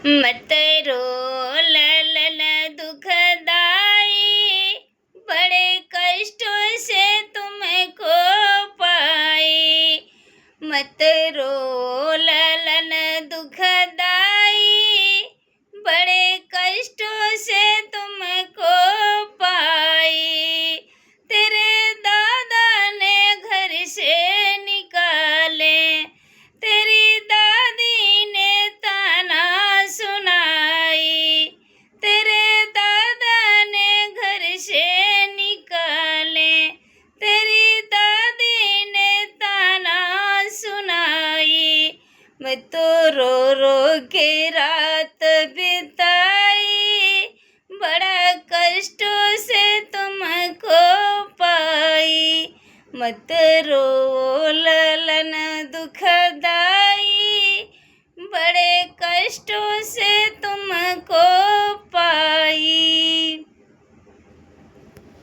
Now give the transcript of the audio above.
मत रो ललन दुखदाई, बड़े कष्टों से तुमको पाई। मत रो ललन दुखदाई, बड़े कष्टों से तुमको पाई। तेरे दादा ने घर से निकाले, तेरी दादी ने ताना सुनाई। तेरे दादा ने घर से निकाले, तेरी दादी ने ताना सुनाई। मैं तो रो रो के रात बिताई, बड़ा कष्टों से तुमको पाई। मत रो ललन दुखदाई।